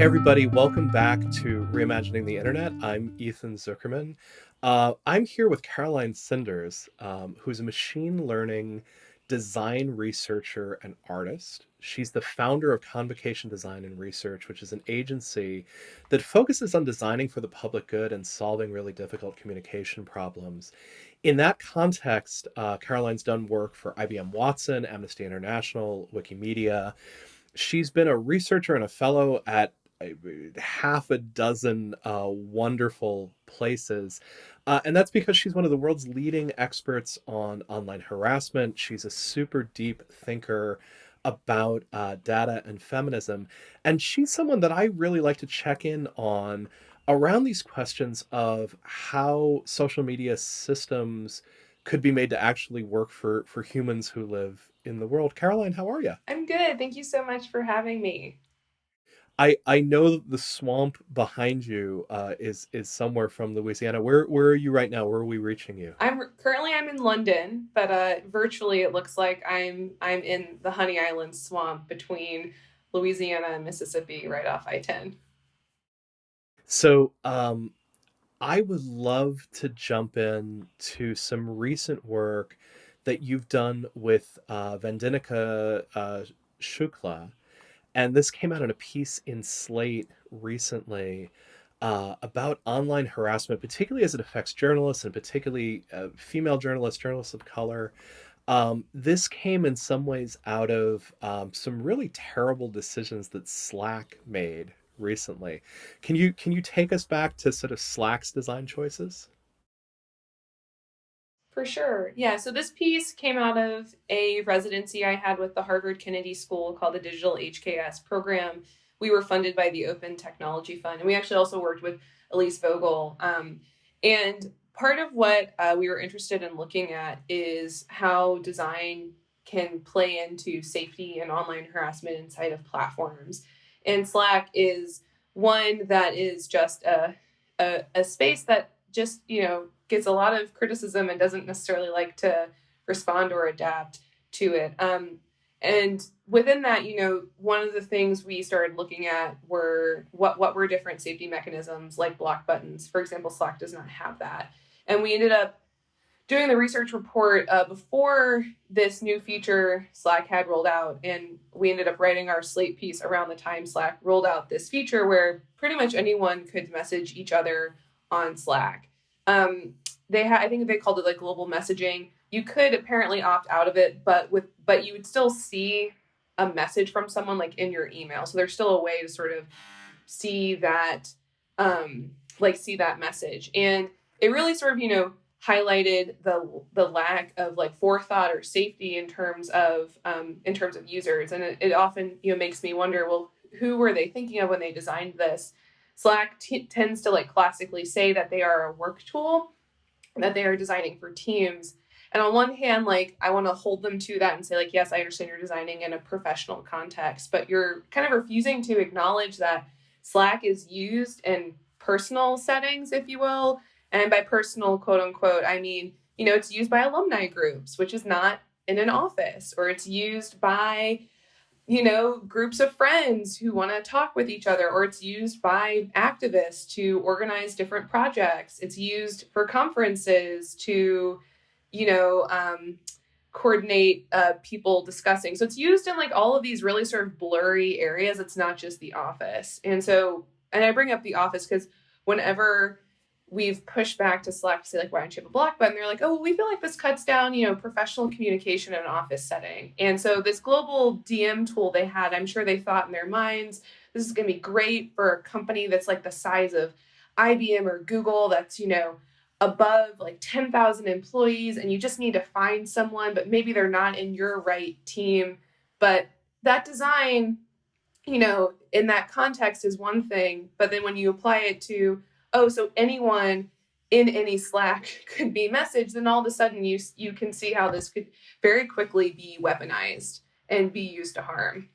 Everybody, welcome back to Reimagining the Internet. I'm Ethan Zuckerman. I'm here with Caroline Sinders, who's a machine learning design researcher and artist. She's the founder of Convocation Design and Research, which is an agency that focuses on designing for the public good and solving really difficult communication problems. In that context, Caroline's done work for IBM Watson, Amnesty International, Wikimedia. She's been a researcher and a fellow at half a dozen wonderful places. And that's because she's one of the world's leading experts on online harassment. She's a super deep thinker about data and feminism. And she's someone that I really like to check in on around these questions of how social media systems could be made to actually work for humans who live in the world. Caroline, how are you? I'm good. Thank you so much for having me. I know that the swamp behind you is somewhere from Louisiana. Where are you right now? Where are we reaching you? I'm in London, but virtually it looks like I'm in the Honey Island swamp between Louisiana and Mississippi, right off I-10. So I would love to jump in to some recent work that you've done with Vandinika Shukla, and this came out in a piece in Slate recently about online harassment, particularly as it affects journalists and particularly female journalists, journalists of color. This came in some ways out of some really terrible decisions that Slack made recently. Can you take us back to sort of Slack's design choices? For sure. Yeah. So this piece came out of a residency I had with the Harvard Kennedy School called the Digital HKS program. We were funded by the Open Technology Fund, and we actually also worked with Elise Vogel. And part of what we were interested in looking at is how design can play into safety and online harassment inside of platforms. And Slack is one that is just a space that just, gets a lot of criticism and doesn't necessarily like to respond or adapt to it. And within that, one of the things we started looking at were what were different safety mechanisms like block buttons. For example, Slack does not have that. And we ended up doing the research report before this new feature Slack had rolled out. And we ended up writing our Slate piece around the time Slack rolled out this feature where pretty much anyone could message each other on Slack. I think they called it like global messaging. You could apparently opt out of it, but you would still see a message from someone like in your email. So there's still a way to sort of see that, see that message. And it really sort of, highlighted the lack of like forethought or safety in terms of users. And it often, makes me wonder, well, who were they thinking of when they designed this? Slack tends to like classically say that they are a work tool, that they are designing for teams. And on one hand, like I want to hold them to that and say like, yes, I understand you're designing in a professional context, but you're kind of refusing to acknowledge that Slack is used in personal settings, if you will. And by personal, quote unquote, I mean, it's used by alumni groups, which is not in an office, or it's used by groups of friends who want to talk with each other, or it's used by activists to organize different projects. It's used for conferences to, you know, um, coordinate people discussing. So it's used in like all of these really sort of blurry areas. It's not just the office. And I bring up the office because whenever we've pushed back to Slack to say like, why don't you have a block button? They're like, oh, well, we feel like this cuts down, professional communication in an office setting. And so this global DM tool they had, I'm sure they thought in their minds, this is going to be great for a company that's like the size of IBM or Google, that's, above like 10,000 employees, and you just need to find someone, but maybe they're not in your right team. But that design, in that context is one thing, but then when you apply it to, oh, so anyone in any Slack could be messaged, then all of a sudden you can see how this could very quickly be weaponized and be used to harm.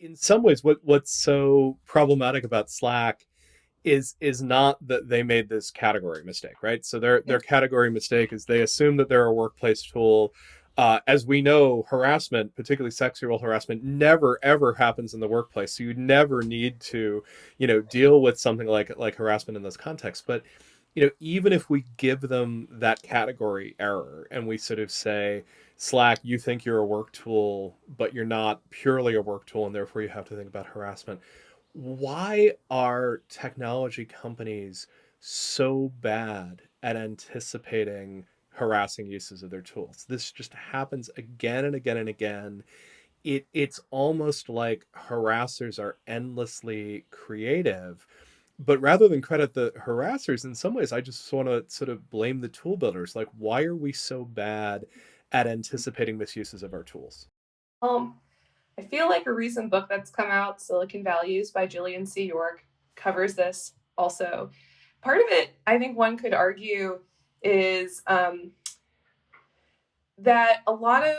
In some ways, what's so problematic about Slack is not that they made this category mistake, right? So their Yep. category mistake is they assume that they're a workplace tool. As we know, harassment, particularly sexual harassment, never ever happens in the workplace. So you never need to, deal with something like harassment in this context. But even if we give them that category error and we sort of say, Slack, you think you're a work tool, but you're not purely a work tool, and therefore you have to think about harassment. Why are technology companies so bad at anticipating harassing uses of their tools? This just happens again and again and again. It's almost like harassers are endlessly creative. But rather than credit the harassers, in some ways, I just want to sort of blame the tool builders. Like, why are we so bad at anticipating misuses of our tools? Um, I feel like a recent book that's come out, Silicon Values by Gillian C. York, covers this also. Part of it, I think one could argue, is that a lot of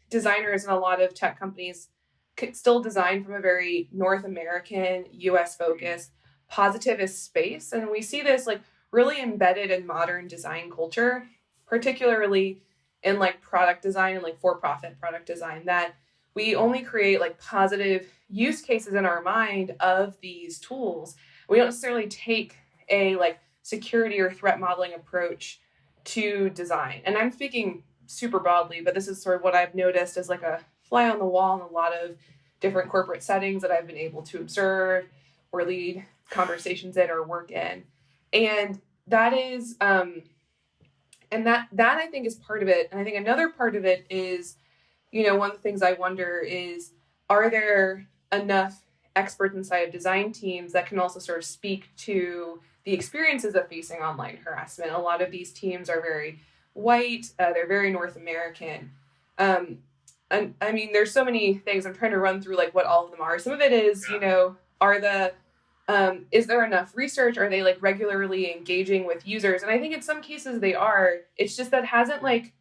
designers and a lot of tech companies could still design from a very North American, US focused, positivist space. And we see this like really embedded in modern design culture, particularly in like product design and like for profit product design, that we only create like positive use cases in our mind of these tools. We don't necessarily take a like security or threat modeling approach to design. And I'm speaking super broadly, but this is sort of what I've noticed as like a fly on the wall in a lot of different corporate settings that I've been able to observe or lead conversations in or work in. And that is and that I think is part of it. And I think another part of it is, one of the things I wonder is, are there enough experts inside of design teams that can also sort of speak to the experiences of facing online harassment? A lot of these teams are very white, they're very North American. Um, and I mean, there's so many things. I'm trying to run through like what all of them are. Some of it is, are the is there enough research? Are they like regularly engaging with users? And I think in some cases they are. It's just that hasn't like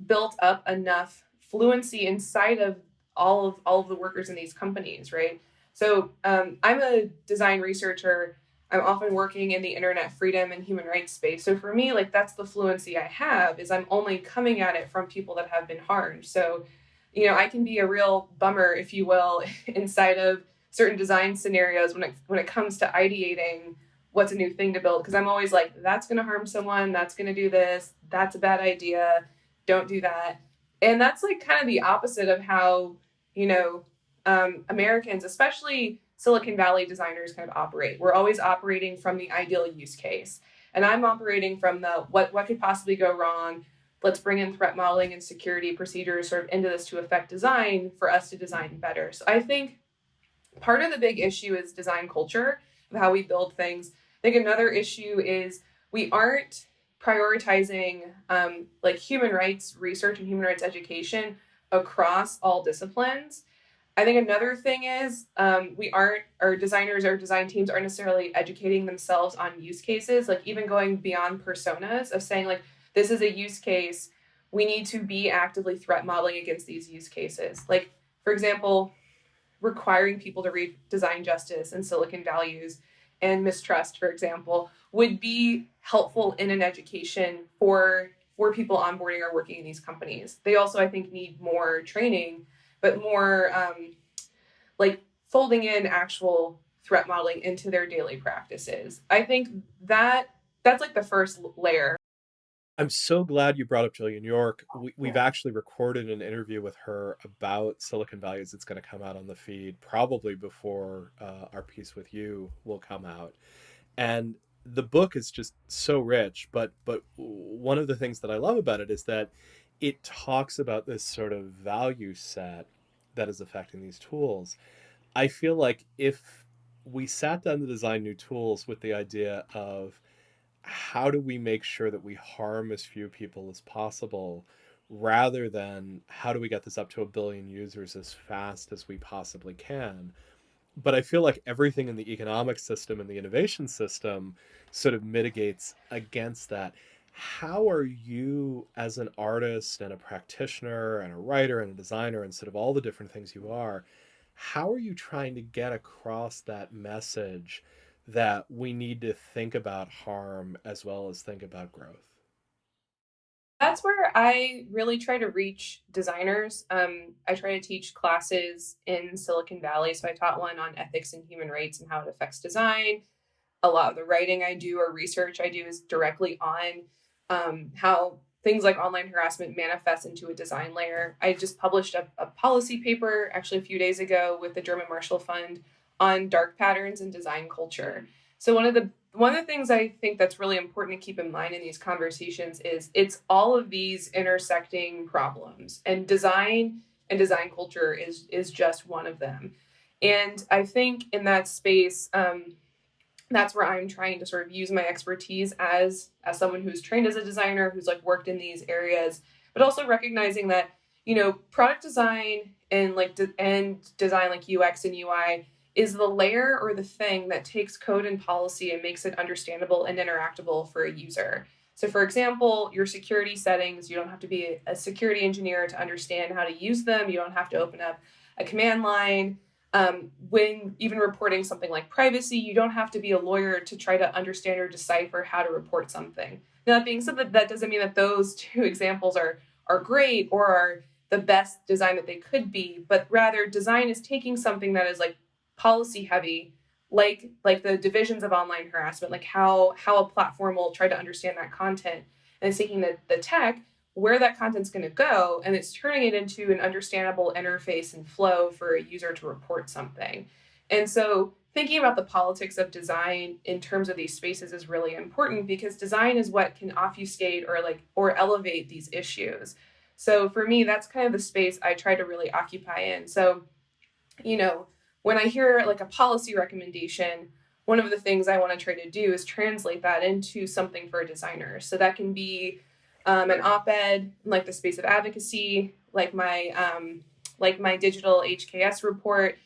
built up enough fluency inside of all of the workers in these companies, right? So I'm a design researcher. I'm often working in the internet freedom and human rights space. So for me, like that's the fluency I have, is I'm only coming at it from people that have been harmed. So, I can be a real bummer, if you will, inside of certain design scenarios when it comes to ideating what's a new thing to build, because I'm always like, that's going to harm someone, that's going to do this, that's a bad idea, don't do that. And that's like kind of the opposite of how Americans, especially Silicon Valley designers, kind of operate. We're always operating from the ideal use case, and I'm operating from the what could possibly go wrong. Let's bring in threat modeling and security procedures sort of into this to affect design for us to design better. So I think part of the big issue is design culture of how we build things. I think another issue is we aren't prioritizing like human rights research and human rights education across all disciplines. I think another thing is we aren't, our designers, our design teams aren't necessarily educating themselves on use cases, like even going beyond personas of saying like, this is a use case. We need to be actively threat modeling against these use cases. Like, for example, requiring people to read design justice and Silicon Values and mistrust, for example, would be helpful in an education for people onboarding or working in these companies. They also, I think, need more training, but more like folding in actual threat modeling into their daily practices. I think that's like the first layer. I'm so glad you brought up Jillian York. We've actually recorded an interview with her about Silicon Values. It's going to come out on the feed probably before our piece with you will come out. And the book is just so rich. But one of the things that I love about it is that it talks about this sort of value set that is affecting these tools. I feel like if we sat down to design new tools with the idea of how do we make sure that we harm as few people as possible rather than how do we get this up to 1 billion users as fast as we possibly can. But I feel like everything in the economic system and the innovation system sort of mitigates against that. How are you, as an artist and a practitioner and a writer and a designer and sort of all the different things you are, how are you trying to get across that message that we need to think about harm as well as think about growth? That's where I really try to reach designers. I try to teach classes in Silicon Valley. So I taught one on ethics and human rights and how it affects design. A lot of the writing I do or research I do is directly on how things like online harassment manifest into a design layer. I just published a policy paper actually a few days ago with the German Marshall Fund on dark patterns in design culture. So one of the things I think that's really important to keep in mind in these conversations is it's all of these intersecting problems, and design culture is just one of them. And I think in that space, that's where I'm trying to sort of use my expertise as someone who's trained as a designer, who's like worked in these areas, but also recognizing that product design and and design like UX and UI is the layer or the thing that takes code and policy and makes it understandable and interactable for a user. So, for example, your security settings, you don't have to be a security engineer to understand how to use them. You don't have to open up a command line. When even reporting something like privacy, you don't have to be a lawyer to try to understand or decipher how to report something. Now, that being said, that doesn't mean that those two examples are great or are the best design that they could be, but rather design is taking something that is like policy heavy, like the divisions of online harassment, like how a platform will try to understand that content, and it's taking the tech where that content's going to go, and it's turning it into an understandable interface and flow for a user to report something. And so thinking about the politics of design in terms of these spaces is really important, because design is what can obfuscate or elevate these issues. So for me, that's kind of the space I try to really occupy in. So, you know, when I hear like a policy recommendation, one of the things I want to try to do is translate that into something for a designer. So that can be an op-ed, like the space of advocacy, like my digital HKS report.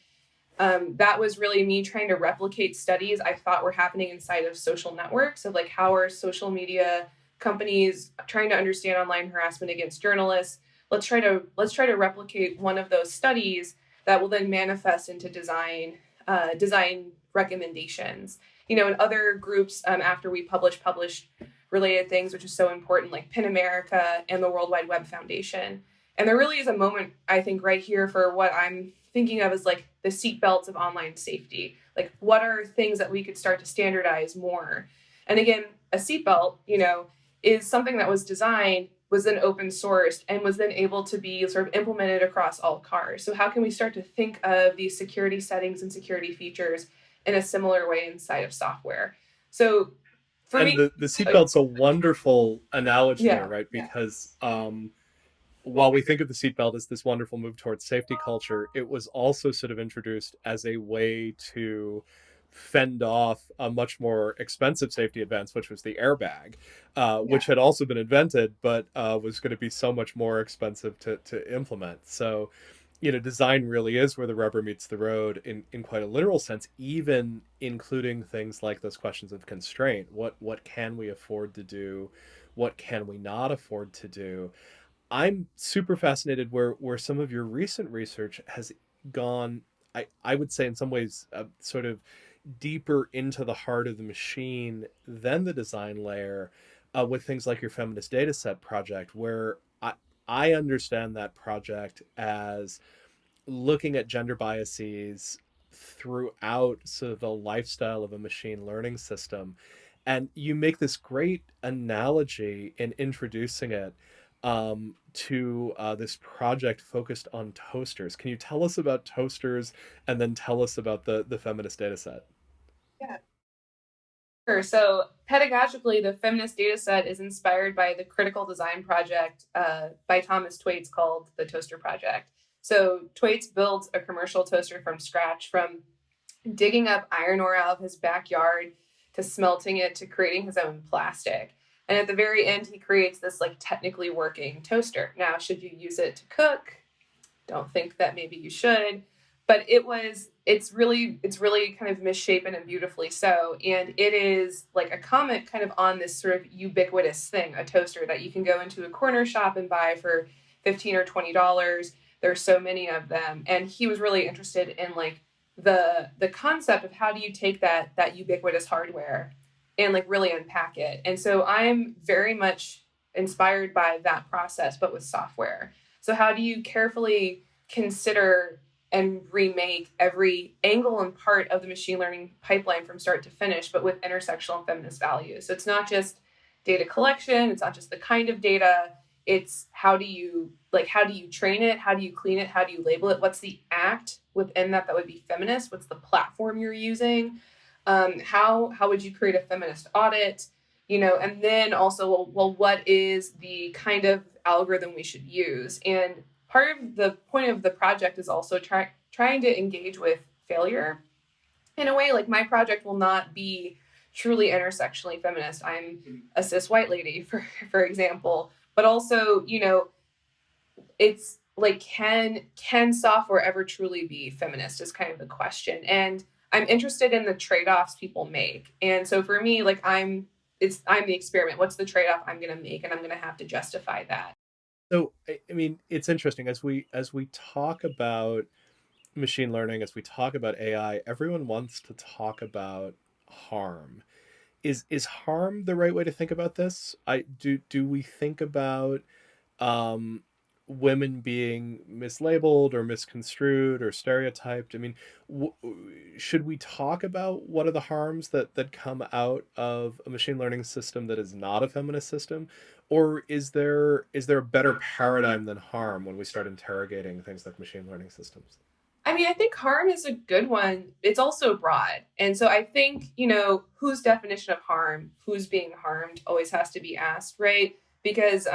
That was really me trying to replicate studies I thought were happening inside of social networks of like how are social media companies trying to understand online harassment against journalists. Let's try to replicate one of those studies that will then manifest into design recommendations. And other groups after we published related things, which is so important, like PIN America and the World Wide Web Foundation. And there really is a moment, I think, right here for what I'm thinking of as like the seatbelts of online safety. Like, what are things that we could start to standardize more? And again, a seatbelt, is something that was designed, was then open sourced, and was then able to be sort of implemented across all cars. So how can we start to think of these security settings and security features in a similar way inside of software? So for And me, the seatbelt's a wonderful analogy there, yeah, right? Because while we think of the seatbelt as this wonderful move towards safety culture, it was also sort of introduced as a way to fend off a much more expensive safety advance, which was the airbag, yeah, which had also been invented, but was going to be so much more expensive to implement. So, design really is where the rubber meets the road in quite a literal sense, even including things like those questions of constraint. What can we afford to do? What can we not afford to do? I'm super fascinated where some of your recent research has gone. I would say in some ways sort of deeper into the heart of the machine than the design layer, with things like your feminist data set project, where I understand that project as looking at gender biases throughout sort of the lifestyle of a machine learning system. And you make this great analogy in introducing it to this project focused on toasters. Can you tell us about toasters and then tell us about the feminist data set? yeah. Sure. So pedagogically, the feminist data set is inspired by the critical design project by Thomas Twaits called the Toaster Project. So Twaits built a commercial toaster from scratch, from digging up iron ore out of his backyard to smelting it to creating his own plastic. And at the very end, he creates this like technically working toaster. Now, should you use it to cook? Don't think that maybe you should, but it's really kind of misshapen and beautifully so, and it is like a comment kind of on this sort of ubiquitous thing, a toaster that you can go into a corner shop and buy for $15 or $20. There's so many of them, and he was really interested in like the concept of how do you take that ubiquitous hardware and like really unpack it. And so I'm very much inspired by that process, but with software. So, how do you carefully consider and remake every angle and part of the machine learning pipeline from start to finish, but with intersectional and feminist values? So, it's not just data collection, it's not just the kind of data, it's how do you train it, how do you clean it, how do you label it, what's the act within that would be feminist, what's the platform you're using, how would you create a feminist audit, and then also, well, what is the kind of algorithm we should use? And part of the point of the project is also trying to engage with failure in a way. Like, my project will not be truly intersectionally feminist. I'm a cis white lady, for example, but also, it's like, can software ever truly be feminist is kind of the question. And I'm interested in the trade-offs people make. And so for me, like, I'm the experiment. What's the trade-off I'm going to make, and I'm going to have to justify that. So I mean, it's interesting as we talk about machine learning, as we talk about AI, everyone wants to talk about harm. Is harm the right way to think about this? I do we think about um, women being mislabeled or misconstrued or stereotyped? I mean, w- should we talk about what are the harms that come out of a machine learning system that is not a feminist system, or is there a better paradigm than harm when we start interrogating things like machine learning systems? I mean, I think harm is a good one. It's also broad. And so I think, whose definition of harm, who's being harmed, always has to be asked, right? Because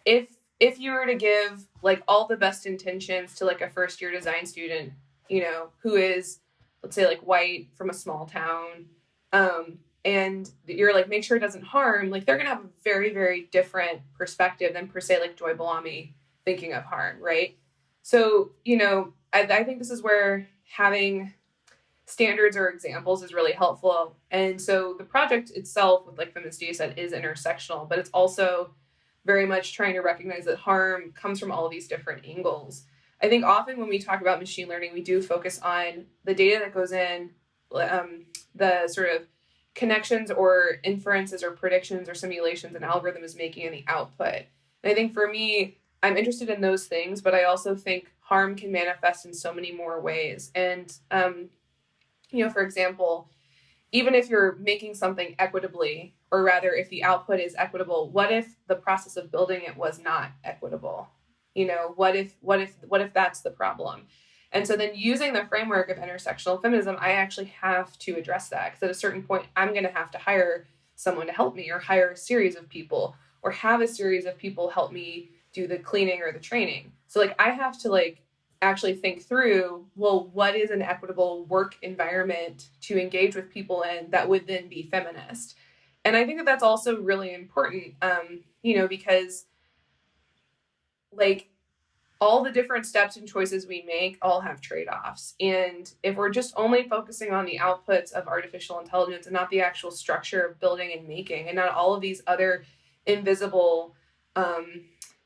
if you were to give like all the best intentions to like a first year design student, who is, let's say, like white from a small town, and you're like, make sure it doesn't harm, like they're gonna have a very, very different perspective than per se like Joy Balami thinking of harm, right? So, I think this is where having standards or examples is really helpful. And so the project itself with like Feminist Data is intersectional, but it's also very much trying to recognize that harm comes from all of these different angles. I think often when we talk about machine learning, we do focus on the data that goes in, the sort of connections or inferences or predictions or simulations an algorithm is making in the output. And I think for me, I'm interested in those things, but I also think harm can manifest in so many more ways. And, for example, even if you're making something equitably, or rather, if the output is equitable, what if the process of building it was not equitable? What if that's the problem? And so then using the framework of intersectional feminism, I actually have to address that, because at a certain point, I'm going to have to hire someone to help me, or hire a series of people, or have a series of people help me do the cleaning or the training. So like, I have to like actually think through, well, what is an equitable work environment to engage with people in that would then be feminist? And I think that that's also really important, because like, all the different steps and choices we make all have trade-offs. And if we're just only focusing on the outputs of artificial intelligence and not the actual structure of building and making, and not all of these other invisible um,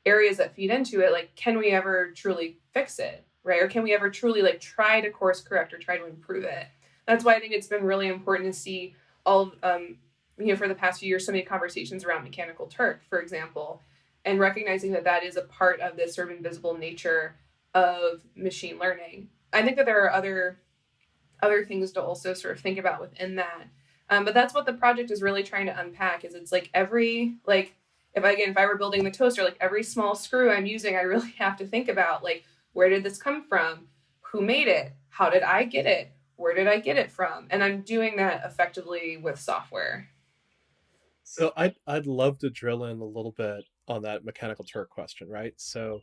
areas that feed into it, like, can we ever truly fix it, right? Or can we ever truly like try to course correct or try to improve it? That's why I think it's been really important to see all, for the past few years, so many conversations around Mechanical Turk, for example, and recognizing that that is a part of this sort of invisible nature of machine learning. I think that there are other things to also sort of think about within that. But that's what the project is really trying to unpack. Is it's like every like if I were building the toaster, like every small screw I'm using, I really have to think about like, where did this come from? Who made it? How did I get it? Where did I get it from? And I'm doing that effectively with software. So I'd love to drill in a little bit on that Mechanical Turk question, right? So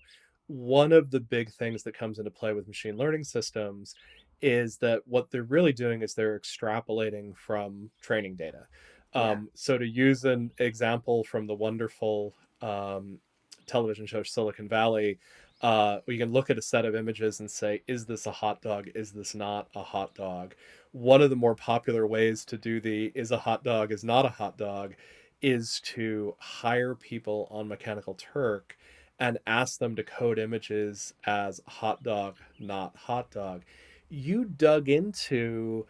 one of the big things that comes into play with machine learning systems is that what they're really doing is they're extrapolating from training data. Yeah. So to use an example from the wonderful um, television show Silicon Valley, you can look at a set of images and say, is this a hot dog? Is this not a hot dog? One of the more popular ways to do the is a hot dog is not a hot dog is to hire people on Mechanical Turk and ask them to code images as hot dog, not hot dog. You dug into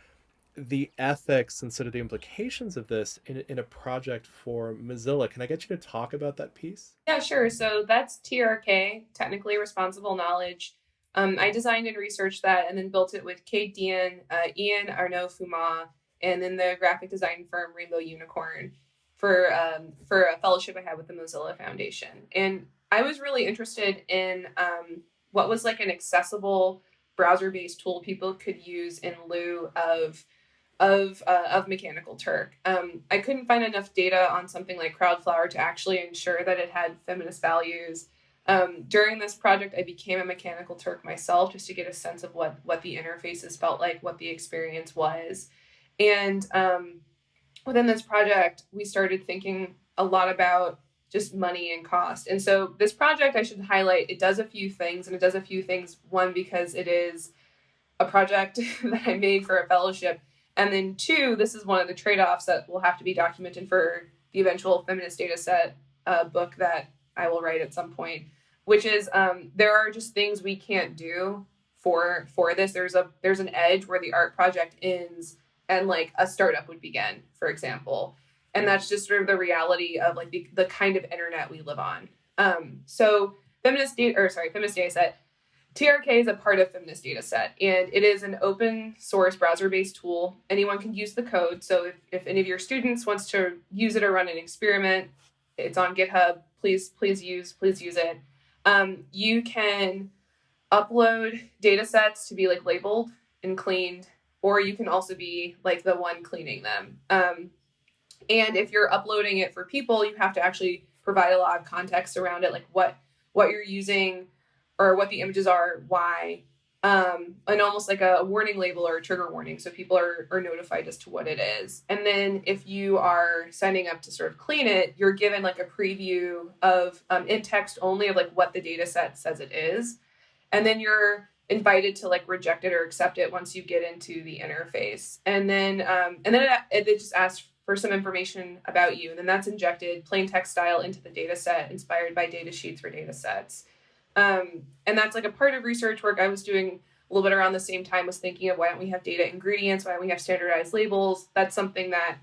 the ethics and sort of the implications of this in a project for Mozilla. Can I get you to talk about that piece? Yeah, sure. So that's TRK, Technically Responsible Knowledge. I designed and researched that and then built it with Kate Dean, Ian Arnaud Fuma, and then the graphic design firm Rainbow Unicorn for a fellowship I had with the Mozilla Foundation. And I was really interested in what was like an accessible browser-based tool people could use in lieu of Mechanical Turk. I couldn't find enough data on something like Crowdflower to actually ensure that it had feminist values. During this project, I became a Mechanical Turk myself just to get a sense of what the interfaces felt like, what the experience was. And within this project, we started thinking a lot about just money and cost. And so this project, I should highlight, it does a few things, and it does a few things, one, because it is a project that I made for a fellowship. And then two, this is one of the trade-offs that will have to be documented for the eventual Feminist Data set book that I will write at some point, which is there are just things we can't do for this. There's an edge where the art project ends and like a startup would begin, for example. And that's just sort of the reality of like the kind of internet we live on. So Feminist Data Set, TRK is a part of Feminist Data Set, and it is an open source browser-based tool. Anyone can use the code. So if any of your students wants to use it or run an experiment, it's on GitHub. Please use it. You can upload data sets to be like labeled and cleaned, or you can also be like the one cleaning them. And if you're uploading it for people, you have to actually provide a lot of context around it, like what you're using or what the images are, why, and almost like a warning label or a trigger warning. So people are notified as to what it is. And then if you are signing up to sort of clean it, you're given like a preview of in text only of like what the data set says it is. And then you're invited to like reject it or accept it once you get into the interface. And then it just asks for some information about you. And then that's injected plain text style into the data set, inspired by data sheets for data sets. And that's like a part of research work I was doing a little bit around the same time, was thinking of why don't we have data ingredients? Why don't we have standardized labels? That's something that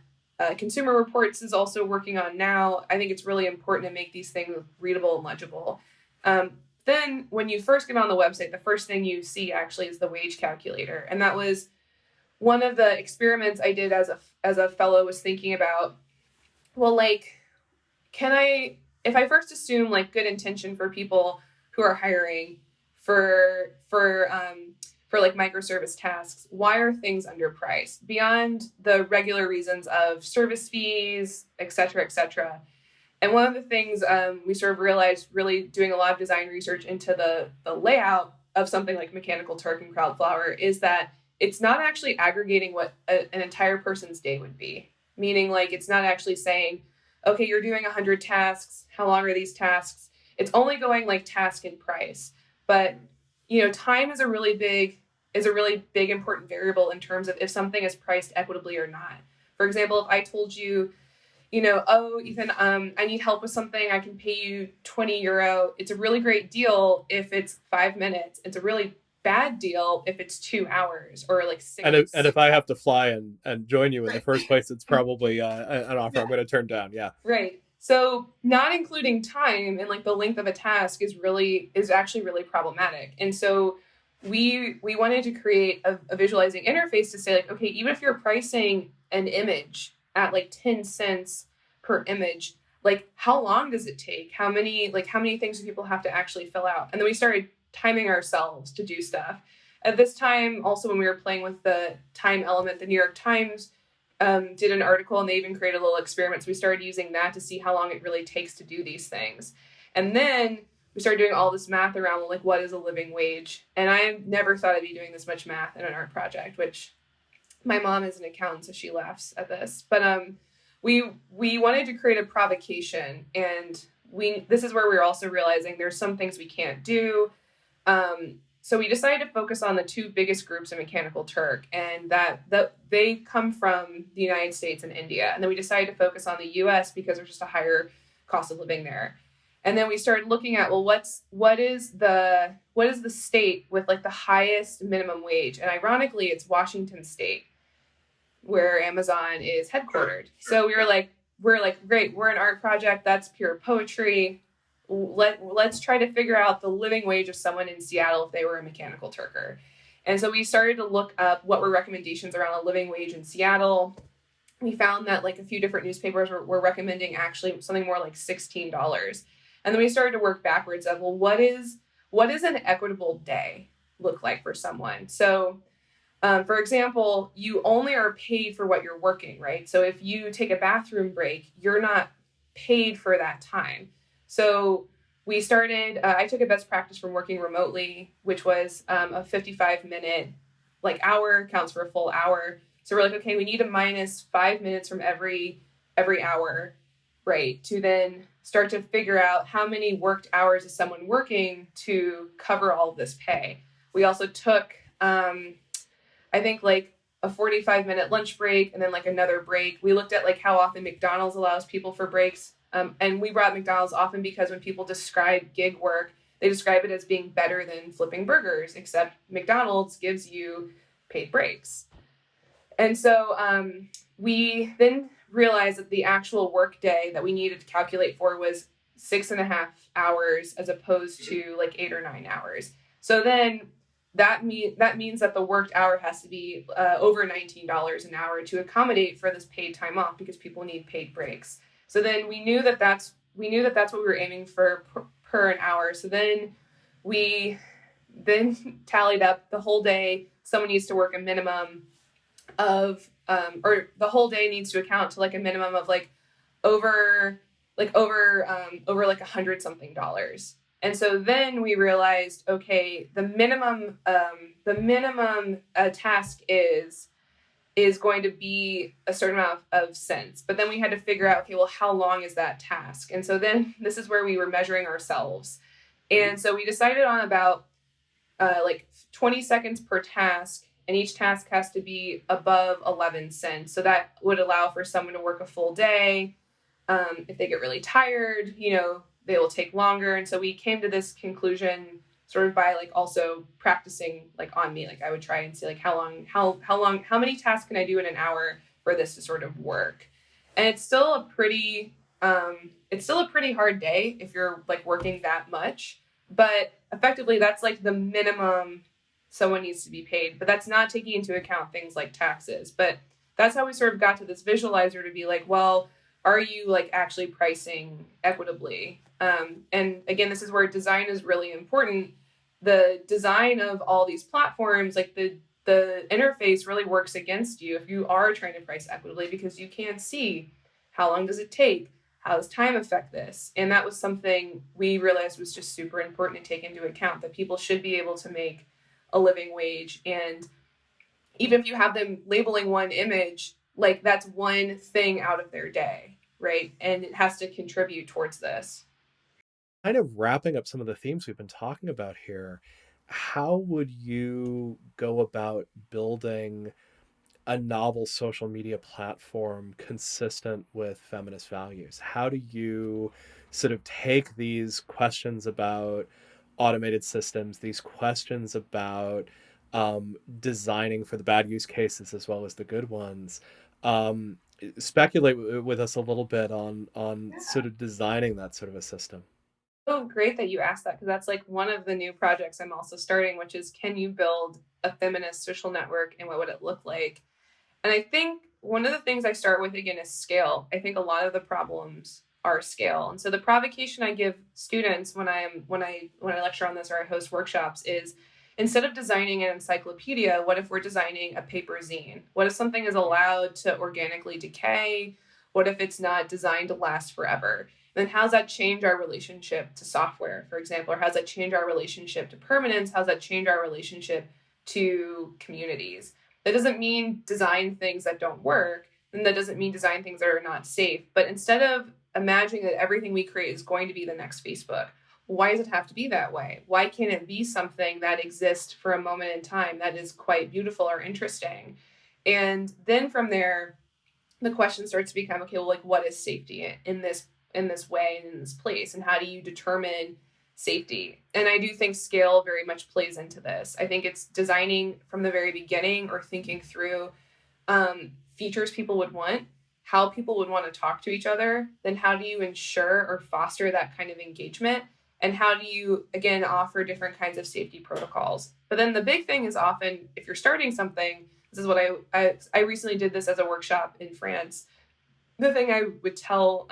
Consumer Reports is also working on now. I think it's really important to make these things readable and legible. Then when you first get on the website, the first thing you see actually is the wage calculator. And that was one of the experiments I did as a fellow, was thinking about, well, like, if I first assume like good intention for people who are hiring for like microservice tasks, why are things underpriced beyond the regular reasons of service fees, et cetera, et cetera? And one of the things we sort of realized, really doing a lot of design research into the layout of something like Mechanical Turk and Crowdflower, is that it's not actually aggregating what an entire person's day would be. Meaning, like, it's not actually saying, okay, you're doing 100 tasks. How long are these tasks? It's only going like task and price. But, you know, time is a really big important variable in terms of if something is priced equitably or not. For example, if I told you, you know, oh, Ethan, I need help with something, I can pay you €20. It's a really great deal if it's 5 minutes. It's a really bad deal if it's 2 hours or like 6. And if I have to fly and join you in the first place, it's probably an offer I'm going to turn down. Yeah. Right. So not including time and like the length of a task is actually really problematic. And so we wanted to create a visualizing interface to say, like, okay, even if you're pricing an image at like 10 cents per image, like how long does it take? How many things do people have to actually fill out? And then we started timing ourselves to do stuff. At this time, also when we were playing with the time element, the New York Times did an article, and they even created a little experiment. So we started using that to see how long it really takes to do these things. And then we started doing all this math around, like, what is a living wage? And I never thought I'd be doing this much math in an art project, which my mom is an accountant, so she laughs at this. But we wanted to create a provocation, and this is where we were also realizing there's some things we can't do. So we decided to focus on the two biggest groups in Mechanical Turk, and that they come from the United States and India. And then we decided to focus on the US because there's just a higher cost of living there. And then we started looking at, well, what is the state with like the highest minimum wage? And ironically, it's Washington State. where Amazon is headquartered. So we're like, great, we're an art project, that's pure poetry. Let's try to figure out the living wage of someone in Seattle if they were a mechanical Turker. And so we started to look up what were recommendations around a living wage in Seattle. We found that like a few different newspapers were recommending actually something more like $16. And then we started to work backwards of, well, what is an equitable day look like for someone? So for example, you only are paid for what you're working, right? So if you take a bathroom break, you're not paid for that time. So we started, I took a best practice from working remotely, which was a 55-minute like hour counts for a full hour. So we're like, okay, we need to minus 5 minutes from every hour, right? To then start to figure out how many worked hours is someone working to cover all of this pay. We also took, I think like a 45-minute lunch break and then like another break. We looked at like how often McDonald's allows people for breaks. And we brought McDonald's often because when people describe gig work, they describe it as being better than flipping burgers, except McDonald's gives you paid breaks. And so we then realized that the actual work day that we needed to calculate for was 6.5 hours as opposed to like 8 or 9 hours. So then that means that the worked hour has to be over $19 an hour to accommodate for this paid time off because people need paid breaks. So then we knew that that's what we were aiming for per an hour. So then we tallied up the whole day. Someone needs to work a minimum of or the whole day needs to account to like a minimum of like over like $100-something. And so then we realized, okay, the minimum task is going to be a certain amount of cents. But then we had to figure out, okay, well, how long is that task? And so then this is where we were measuring ourselves. And so we decided on about like 20 seconds per task, and each task has to be above 11 cents. So that would allow for someone to work a full day. If they get really tired, they will take longer. And so we came to this conclusion sort of by like also practicing like on me. Like I would try and see like how many tasks can I do in an hour for this to sort of work. And it's still a pretty hard day if you're like working that much, but effectively that's like the minimum someone needs to be paid. But that's not taking into account things like taxes. But that's how we sort of got to this visualizer to be like, well, are you like actually pricing equitably? And again, this is where design is really important. The design of all these platforms, like the interface really works against you if you are trying to price equitably, because you can't see how long does it take, how does time affect this. And that was something we realized was just super important to take into account, that people should be able to make a living wage. And even if you have them labeling one image, like that's one thing out of their day, right? And it has to contribute towards this. Kind of wrapping up some of the themes we've been talking about here, how would you go about building a novel social media platform consistent with feminist values? How do you sort of take these questions about automated systems, these questions about designing for the bad use cases as well as the good ones? Um, Speculate with us a little bit on sort of designing that sort of a system. Oh, great that you asked that, because that's like one of the new projects I'm also starting, which is, can you build a feminist social network and what would it look like? And I think one of the things I start with again is scale. I think a lot of the problems are scale. And so the provocation I give students when I lecture on this or I host workshops is, instead of designing an encyclopedia, what if we're designing a paper zine? What if something is allowed to organically decay? What if it's not designed to last forever? And then how does that change our relationship to software, for example? Or how does that change our relationship to permanence? How does that change our relationship to communities? That doesn't mean design things that don't work, and that doesn't mean design things that are not safe. But instead of imagining that everything we create is going to be the next Facebook, why does it have to be that way? Why can't it be something that exists for a moment in time that is quite beautiful or interesting? And then from there, the question starts to become, okay, well, like, what is safety in this way and in this place? And how do you determine safety? And I do think scale very much plays into this. I think it's designing from the very beginning or thinking through features people would want, how people would want to talk to each other, then how do you ensure or foster that kind of engagement? And how do you, again, offer different kinds of safety protocols? But then the big thing is often if you're starting something, this is what I recently did this as a workshop in France. The thing I would tell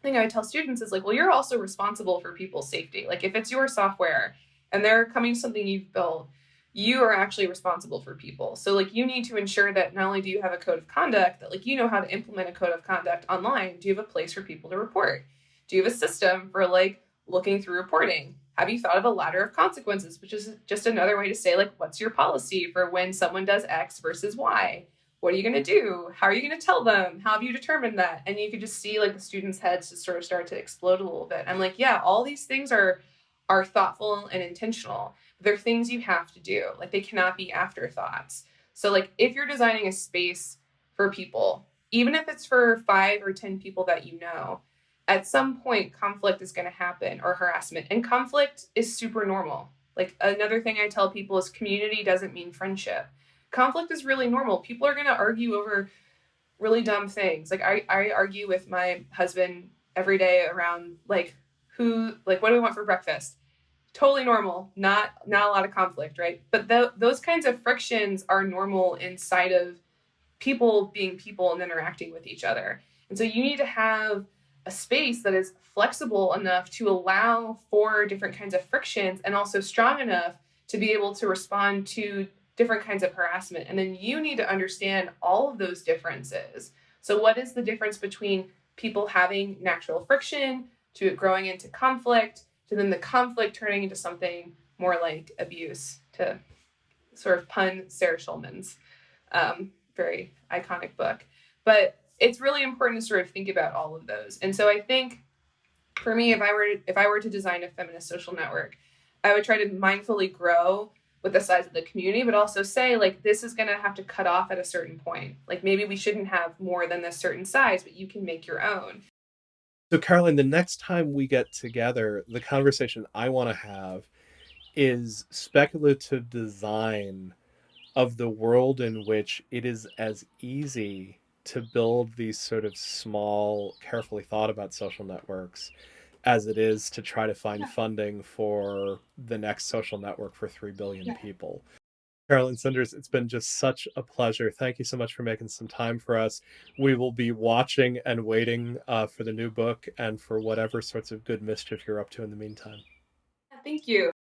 thing I would tell students is like, well, you're also responsible for people's safety. Like if it's your software and they're coming to something you've built, you are actually responsible for people. So like you need to ensure that not only do you have a code of conduct, that like you know how to implement a code of conduct online. Do you have a place for people to report? Do you have a system for like looking through reporting? Have you thought of a ladder of consequences, which is just another way to say like what's your policy for when someone does X versus Y? What are you going to do? How are you going to tell them? How have you determined that? And you could just see like the students' heads just sort of start to explode a little bit. I'm like, yeah, all these things are thoughtful and intentional. They're things you have to do. Like they cannot be afterthoughts. So like if you're designing a space for people, even if it's for 5 or 10 people that you know, at some point conflict is going to happen or harassment. And conflict is super normal. Like another thing I tell people is community doesn't mean friendship. Conflict is really normal. People are going to argue over really dumb things. Like I argue with my husband every day around like what do we want for breakfast? Totally normal. Not a lot of conflict, right? But those kinds of frictions are normal inside of people being people and interacting with each other. And so you need to have a space that is flexible enough to allow for different kinds of frictions and also strong enough to be able to respond to different kinds of harassment. And then you need to understand all of those differences. So what is the difference between people having natural friction to it growing into conflict to then the conflict turning into something more like abuse, to sort of pun Sarah Schulman's very iconic book. But it's really important to sort of think about all of those. And so I think for me, if I were to design a feminist social network, I would try to mindfully grow with the size of the community, but also say like this is going to have to cut off at a certain point. Like maybe we shouldn't have more than this certain size, but you can make your own. So, Caroline, the next time we get together, the conversation I want to have is speculative design of the world in which it is as easy to build these sort of small, carefully thought about social networks as it is to try to find Yeah, funding for the next social network for 3 billion yeah. people. Carolyn Sinders, it's been just such a pleasure. Thank you so much for making some time for us. We will be watching and waiting for the new book and for whatever sorts of good mischief you're up to in the meantime. Thank you.